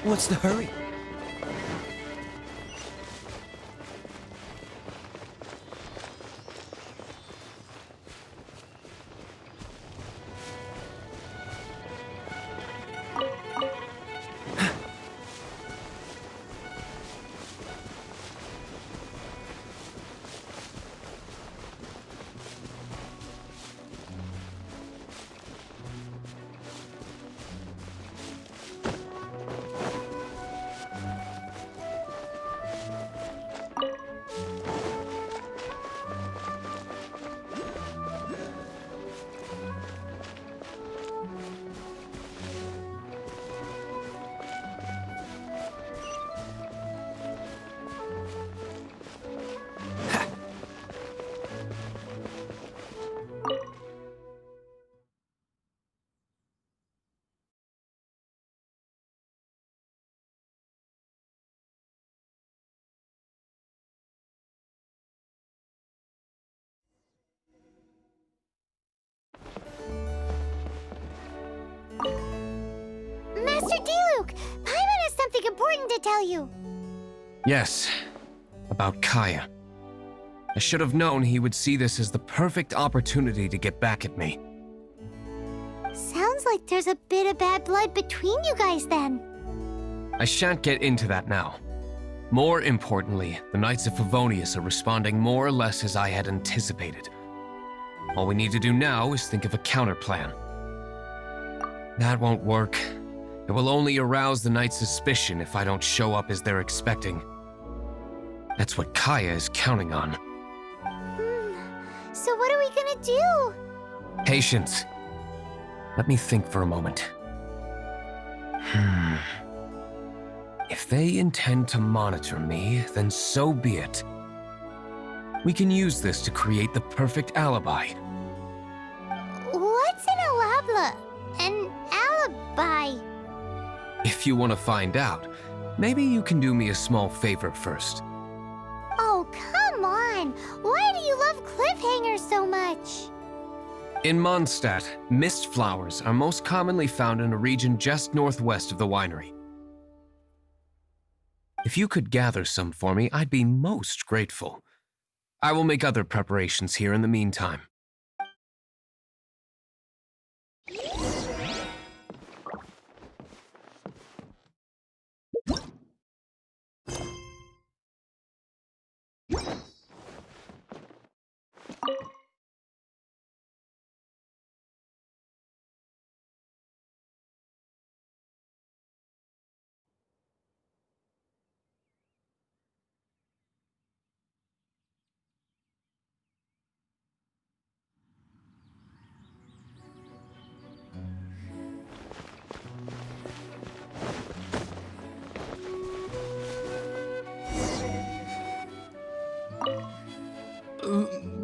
What's the hurry? Master D-Luke, Paimon has something important to tell you. Yes, about Kaya. I should have known he would see this as the perfect opportunity to get back at me. Sounds like there's a bit of bad blood between you guys then. I shan't get into that now. More importantly, the Knights of Favonius are responding more or less as I had anticipated. All we need to do now is think of a counterplan. That won't work. It will only arouse the Knights' suspicion if I don't show up as they're expecting. That's what Kaya is counting on. So what are we gonna do? Patience. Let me think for a moment. If they intend to monitor me, then so be it. We can use this to create the perfect alibi. What's an alabla? An alibi? If you want to find out, maybe you can do me a small favor first. Oh, come on! Why do you love cliffhangers so much? In Mondstadt, mist flowers are most commonly found in a region just northwest of the winery. If you could gather some for me, I'd be most grateful. I will make other preparations here in the meantime.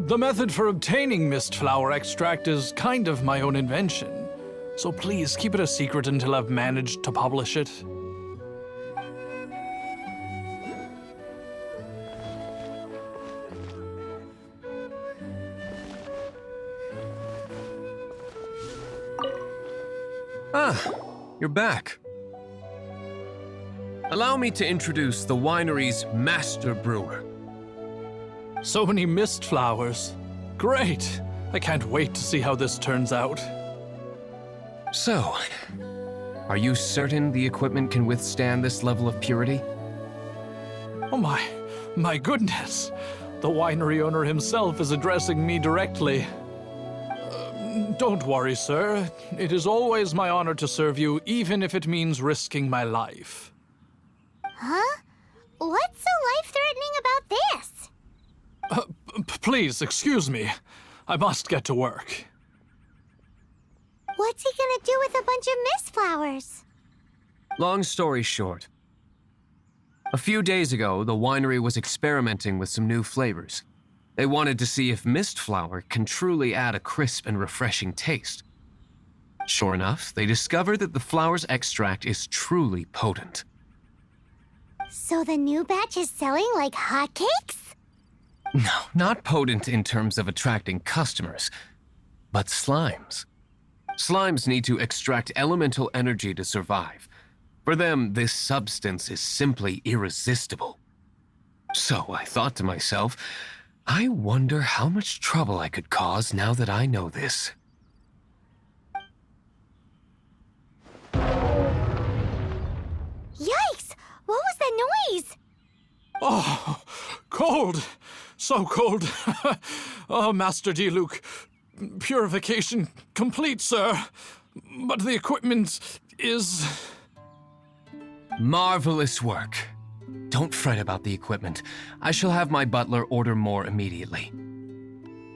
The method for obtaining mist flower extract is kind of my own invention, so please keep it a secret until I've managed to publish it. Ah, you're back. Allow me to introduce the winery's master brewer. So many mist flowers. Great! I can't wait to see how this turns out. So, are you certain the equipment can withstand this level of purity? Oh my goodness! The winery owner himself is addressing me directly. Don't worry, sir. It is always my honor to serve you, even if it means risking my life. Huh? What's so life-threatening about this? Please, excuse me. I must get to work. What's he gonna do with a bunch of mist flowers? Long story short, a few days ago, the winery was experimenting with some new flavors. They wanted to see if mist flower can truly add a crisp and refreshing taste. Sure enough, they discovered that the flower's extract is truly potent. So the new batch is selling like hotcakes? No, not potent in terms of attracting customers, but slimes. Slimes need to extract elemental energy to survive. For them, this substance is simply irresistible. So I thought to myself, I wonder how much trouble I could cause now that I know this. Yikes! What was that noise? Oh, cold! So cold! Oh, Master Diluc, purification complete, sir. But the equipment is... Marvelous work. Don't fret about the equipment. I shall have my butler order more immediately.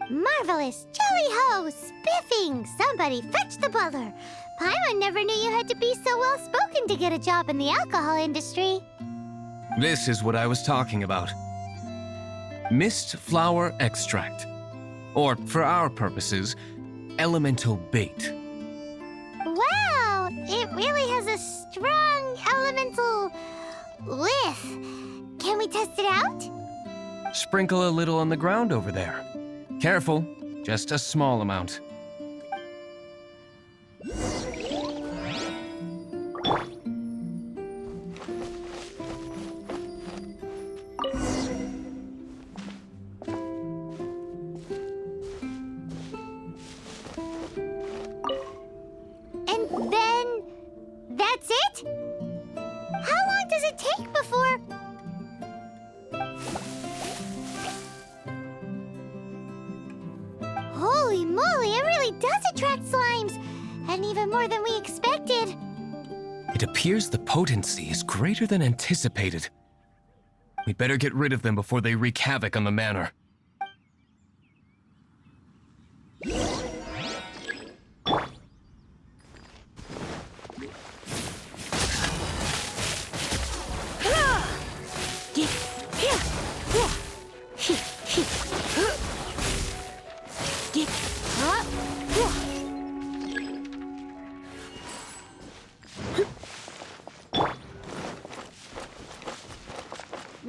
Marvelous! Jolly ho! Spiffing! Somebody fetch the butler! Paimon never knew you had to be so well-spoken to get a job in the alcohol industry. This is what I was talking about. Mist flower extract. Or, for our purposes, elemental bait. Wow! It really has a strong elemental whiff. Can we test it out? Sprinkle a little on the ground over there. Careful, just a small amount. And then... that's it? How long does it take before... Holy moly, it really does attract slimes! And even more than we expected. It appears the potency is greater than anticipated. We'd better get rid of them before they wreak havoc on the manor.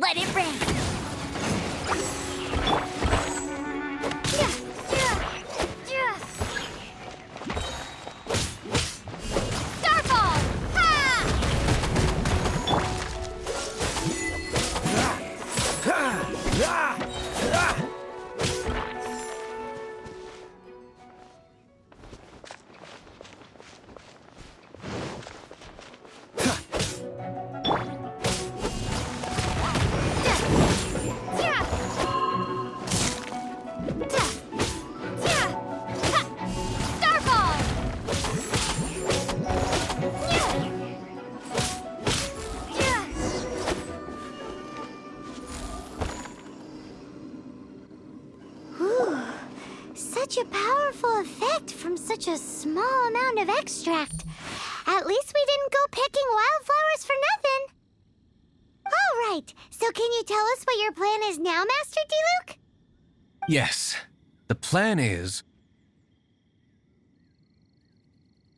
Let it rain. Starfall! Ha! Such a powerful effect from such a small amount of extract. At least we didn't go picking wildflowers for nothing. All right, so can you tell us what your plan is now, Master Diluc? Yes, the plan is...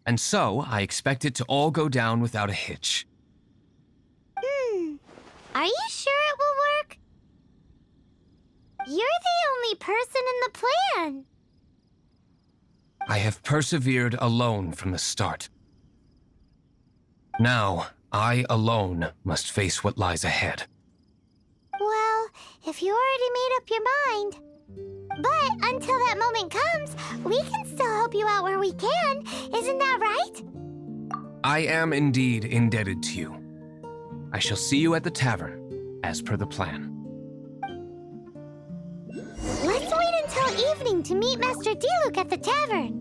And so, I expect it to all go down without a hitch. Are you sure it will work? You're the only person in the plan. I have persevered alone from the start. Now, I alone must face what lies ahead. Well, if you already made up your mind. But until that moment comes, we can still help you out where we can. Isn't that right? I am indeed indebted to you. I shall see you at the tavern, as per the plan. Let's wait until evening to meet Master Diluc at the tavern.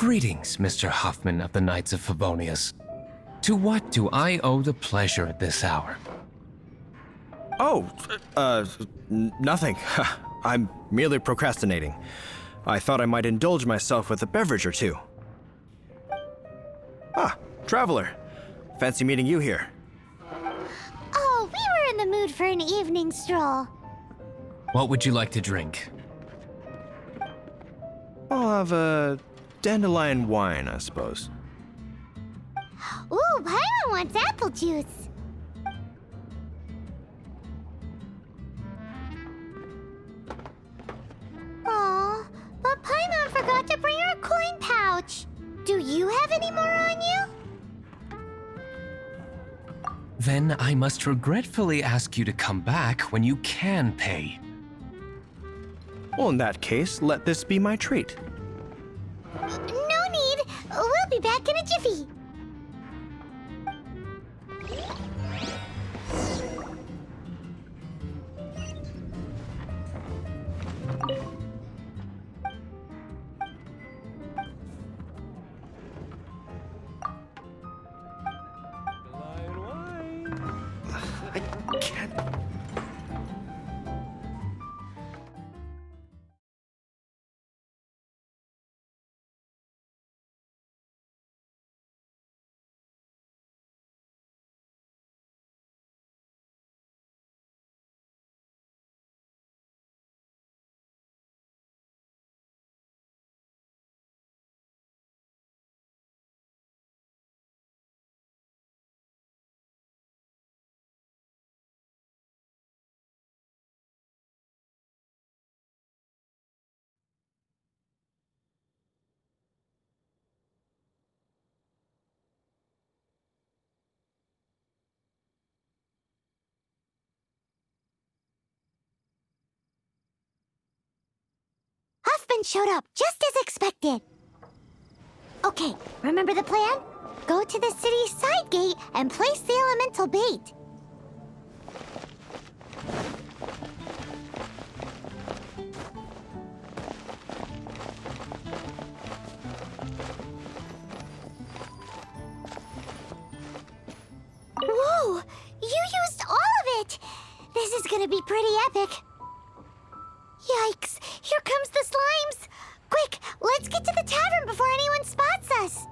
Greetings, Mr. Huffman of the Knights of Favonius. To what do I owe the pleasure at this hour? Oh, nothing. I'm merely procrastinating. I thought I might indulge myself with a beverage or two. Ah, traveler. Fancy meeting you here. Oh, we were in the mood for an evening stroll. What would you like to drink? I'll have a dandelion wine, I suppose. Ooh, Paimon wants apple juice. Aw, but Paimon forgot to bring her coin pouch. Do you have any more on you? Then I must regretfully ask you to come back when you can pay. Well, in that case, let this be my treat. No need. We'll be back in a jiffy. I can't. Huffman showed up just as expected. Okay, remember the plan? Go to the city's side gate and place the elemental bait. Whoa! You used all of it! This is gonna be pretty epic. Yikes! Here comes the slimes! Quick, let's get to the tavern before anyone spots us!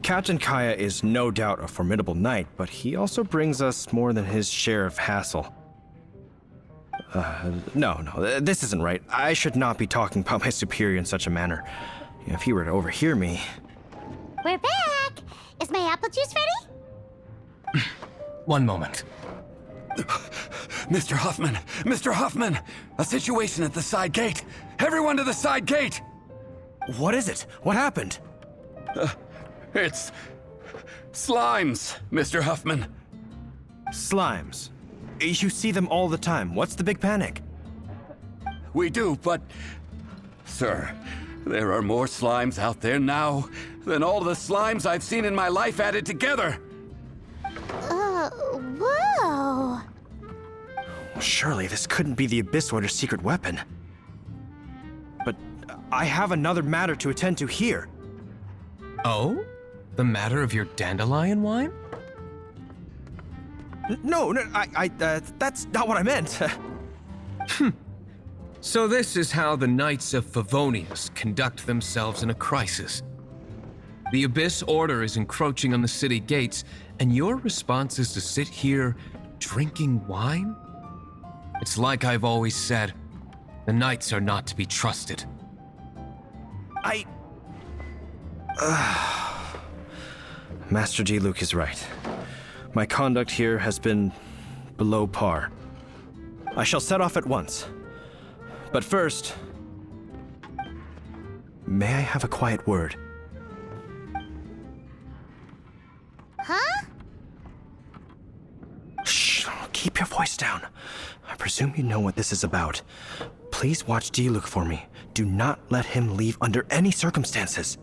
Captain Kaya is no doubt a formidable knight, but he also brings us more than his share of hassle. No, this isn't right. I should not be talking about my superior in such a manner. If he were to overhear me... We're back! Is my apple juice ready? One moment. Mr. Huffman! Mr. Huffman! A situation at the side gate! Everyone to the side gate! What is it? What happened? It's... slimes, Mr. Huffman. Slimes. You see them all the time. What's the big panic? We do, but... Sir, there are more slimes out there now than all the slimes I've seen in my life added together! Whoa! Surely this couldn't be the Abyss Warder's secret weapon. But I have another matter to attend to here. Oh? The matter of your dandelion wine? No, that's not what I meant. So this is how the Knights of Favonius conduct themselves in a crisis. The Abyss Order is encroaching on the city gates, and your response is to sit here drinking wine? It's like I've always said, the Knights are not to be trusted. Master G. Luke is right. My conduct here has been below par. I shall set off at once. But first, may I have a quiet word? Huh? Shh, keep your voice down. I presume you know what this is about. Please watch Diluc for me. Do not let him leave under any circumstances.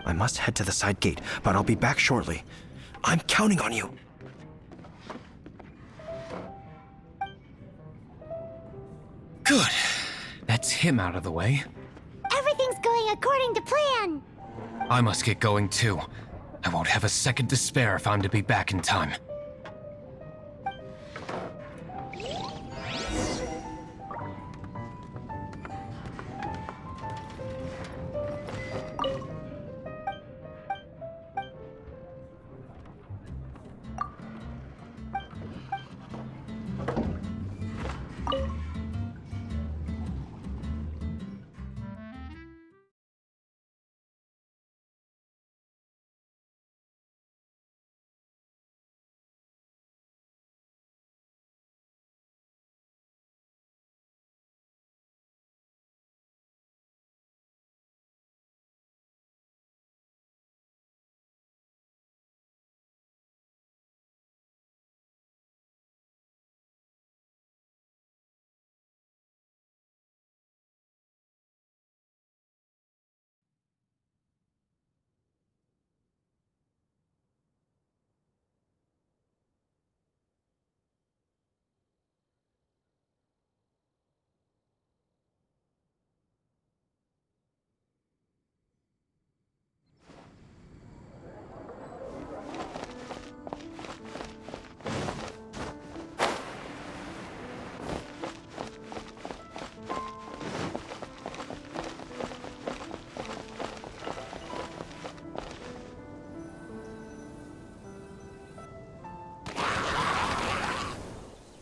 I must head to the side gate, but I'll be back shortly. I'm counting on you. Good. That's him out of the way. Everything's going according to plan. I must get going too. I won't have a second to spare if I'm to be back in time.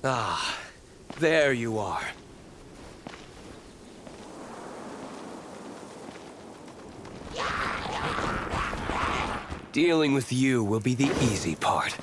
Ah, there you are. Dealing with you will be the easy part.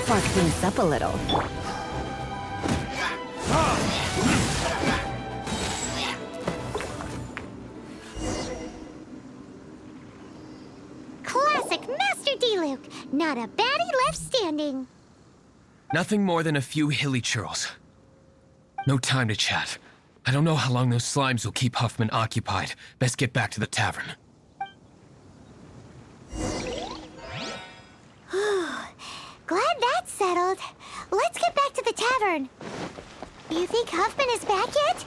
Spark things up a little. Not a baddie left standing. Nothing more than a few hilly churls. No time to chat. I don't know how long those slimes will keep Huffman occupied. Best get back to the tavern. Glad that's settled. Let's get back to the tavern. You think Huffman is back yet?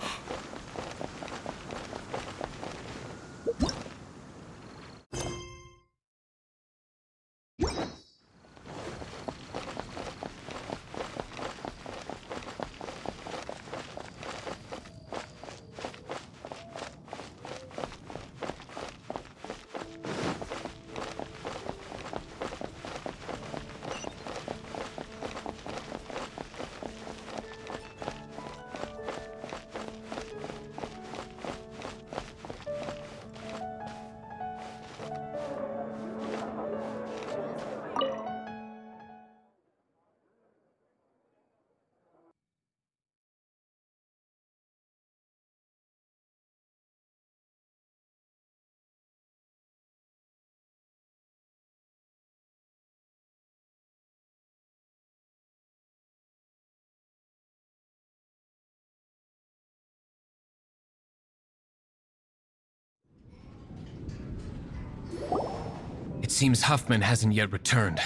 It seems Huffman hasn't yet returned.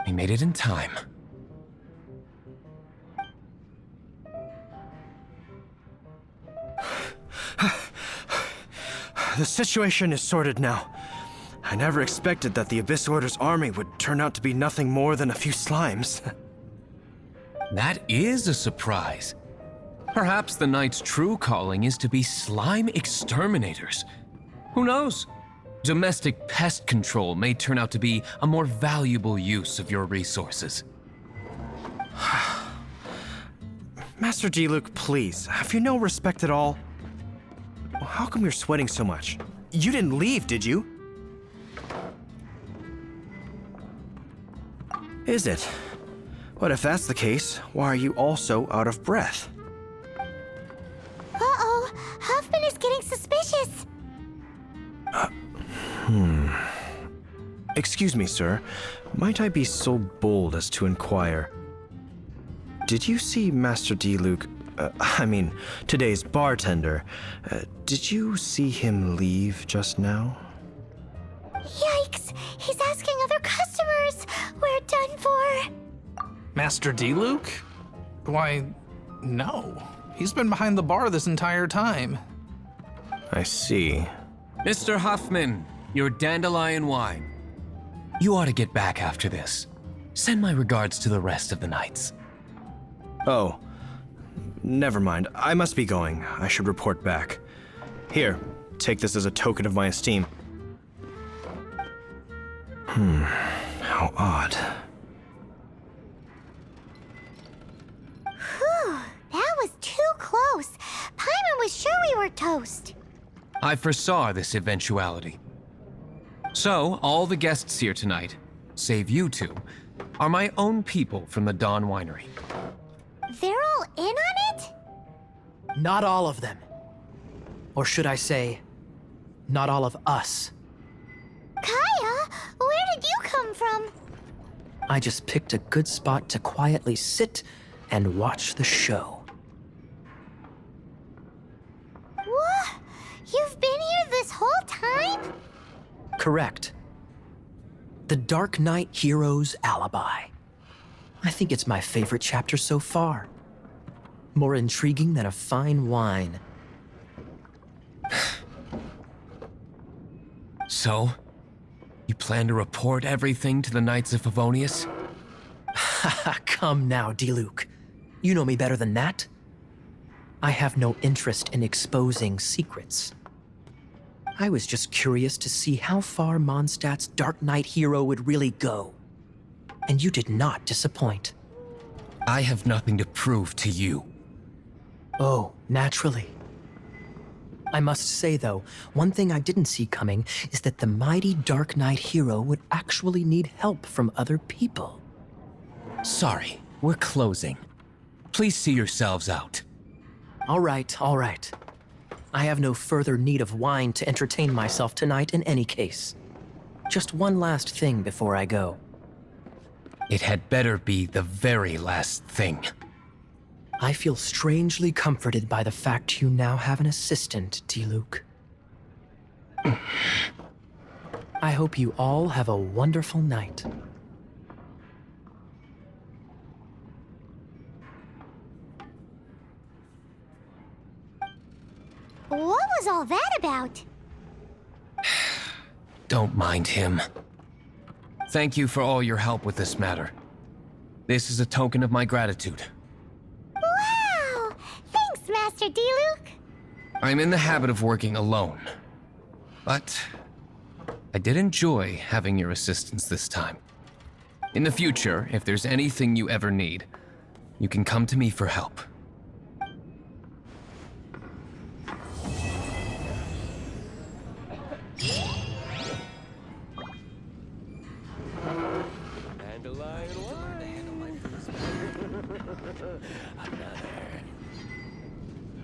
He made it in time. The situation is sorted now. I never expected that the Abyss Order's army would turn out to be nothing more than a few slimes. That is a surprise. Perhaps the Knight's true calling is to be slime exterminators. Who knows? Domestic pest control may turn out to be a more valuable use of your resources. Master D-Luke, please, have you no respect at all? How come you're sweating so much? You didn't leave, did you? Is it? But if that's the case, why are you also out of breath? Uh-oh, Huffman is getting suspicious. Excuse me, sir. Might I be so bold as to inquire? Did you see Master D-Luke, today's bartender, did you see him leave just now? Yikes, he's asking other customers. We're done for. Master D-Luke? Why, no. He's been behind the bar this entire time. I see. Mr. Huffman, your dandelion wine. You ought to get back after this. Send my regards to the rest of the knights. Oh, never mind. I must be going. I should report back. Here, take this as a token of my esteem. How odd. Whew, that was too close. Paimon was sure we were toast. I foresaw this eventuality. So, all the guests here tonight, save you two, are my own people from the Dawn Winery. They're all in on it? Not all of them. Or should I say, not all of us. Kaya, where did you come from? I just picked a good spot to quietly sit and watch the show. What? You've been here this whole time? Correct. The Dark Knight Hero's Alibi. I think it's my favorite chapter so far. More intriguing than a fine wine. So, you plan to report everything to the Knights of Favonius? Come now, D-Luke. You know me better than that. I have no interest in exposing secrets. I was just curious to see how far Mondstadt's Dark Knight hero would really go. And you did not disappoint. I have nothing to prove to you. Oh, naturally. I must say, though, one thing I didn't see coming is that the mighty Dark Knight hero would actually need help from other people. Sorry, we're closing. Please see yourselves out. All right, all right. I have no further need of wine to entertain myself tonight in any case. Just one last thing before I go. It had better be the very last thing. I feel strangely comforted by the fact you now have an assistant, D-Luke. I hope you all have a wonderful night. What was all that about? Don't mind him. Thank you for all your help with this matter. This is a token of my gratitude. Wow! Thanks, Master D-Luke. I'm in the habit of working alone. But I did enjoy having your assistance this time. In the future, if there's anything you ever need, you can come to me for help. Dandelion wine.